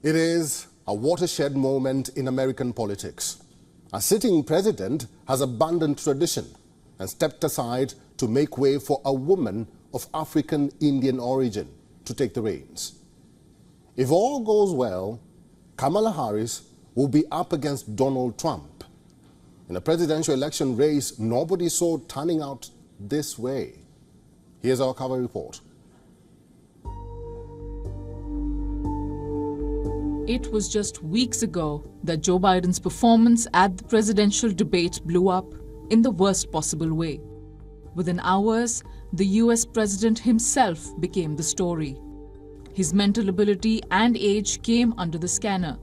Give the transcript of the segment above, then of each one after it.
It is a watershed moment in American politics. A sitting president has abandoned tradition and stepped aside to make way for a woman of African Indian origin to take the reins. If all goes well, Kamala Harris will be up against Donald Trump. In a presidential election race, nobody saw turning out this way. Here's our cover report. It was just weeks ago that Joe Biden's performance at the presidential debate blew up in the worst possible way. Within hours, the US president himself became the story. His mental ability and age came under the scanner.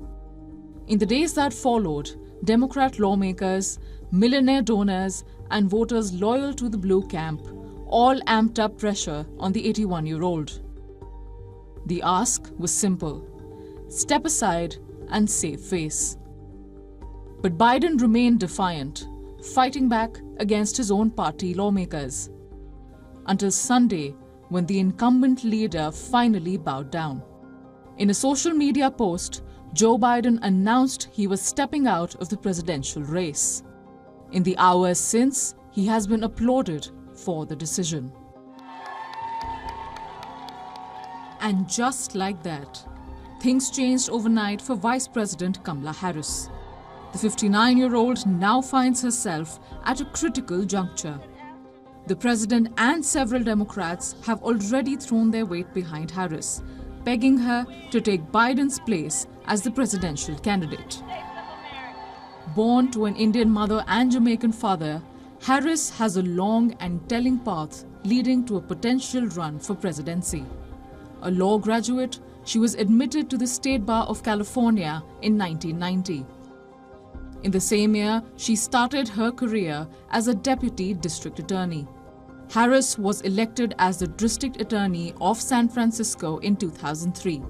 In the days that followed, Democrat lawmakers, millionaire donors, and voters loyal to the blue camp all amped up pressure on the 81-year-old. The ask was simple: step aside and save face. But Biden remained defiant, fighting back against his own party lawmakers. Until Sunday, when the incumbent leader finally bowed down. In a social media post, Joe Biden announced he was stepping out of the presidential race. In the hours since, he has been applauded for the decision. And just like that, things changed overnight for Vice President Kamala Harris. The 59-year-old now finds herself at a critical juncture. The president and several Democrats have already thrown their weight behind Harris, begging her to take Biden's place as the presidential candidate. Born to an Indian mother and Jamaican father, Harris has a long and telling path leading to a potential run for presidency. A law graduate, she was admitted to the State Bar of California in 1990. In the same year, she started her career as a deputy district attorney. Harris was elected as the district attorney of San Francisco in 2003.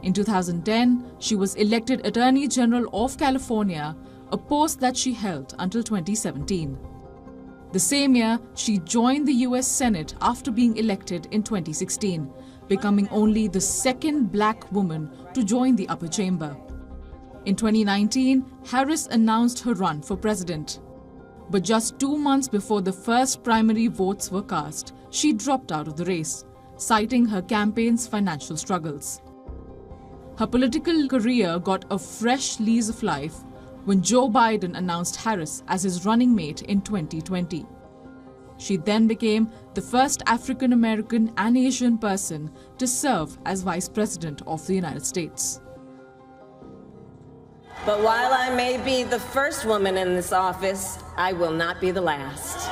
In 2010, she was elected Attorney General of California, a post that she held until 2017. The same year, she joined the US Senate after being elected in 2016, becoming only the second black woman to join the upper chamber. In 2019, Harris announced her run for president. But just 2 months before the first primary votes were cast, she dropped out of the race, citing her campaign's financial struggles. Her political career got a fresh lease of life when Joe Biden announced Harris as his running mate in 2020. She then became the first African American and Asian person to serve as Vice President of the United States. But while I may be the first woman in this office, I will not be the last.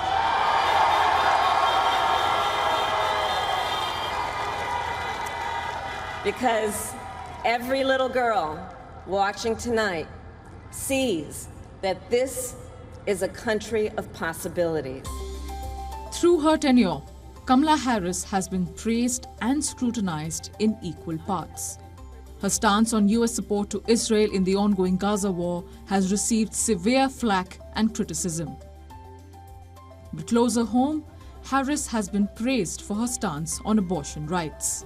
Because every little girl watching tonight sees that this is a country of possibilities. Through her tenure, Kamala Harris has been praised and scrutinized in equal parts. Her stance on US support to Israel in the ongoing Gaza war has received severe flack and criticism. But closer home, Harris has been praised for her stance on abortion rights.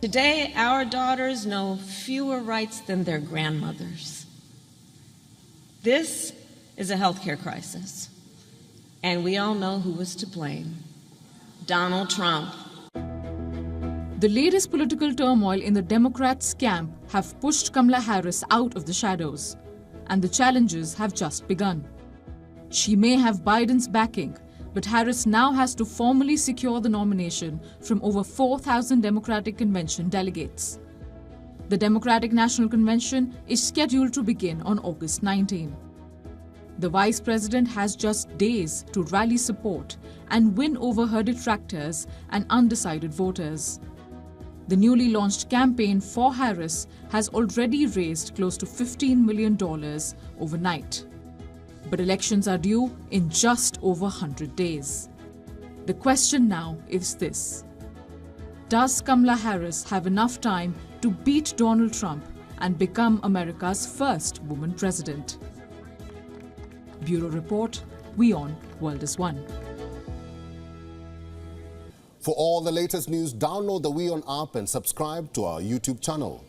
Today, our daughters know fewer rights than their grandmothers. This is a healthcare crisis, and we all know who was to blame: Donald Trump. The latest political turmoil in the Democrats' camp have pushed Kamala Harris out of the shadows, and the challenges have just begun. She may have Biden's backing, but Harris now has to formally secure the nomination from over 4,000 Democratic Convention delegates. The Democratic National Convention is scheduled to begin on August 19. The Vice President has just days to rally support and win over her detractors and undecided voters. The newly launched campaign for Harris has already raised close to $15 million overnight. But elections are due in just over 100 days. The question now is this: does Kamala Harris have enough time to beat Donald Trump and become America's first woman president? Bureau Report, WION World is One. For all the latest news, download the WION app and subscribe to our YouTube channel.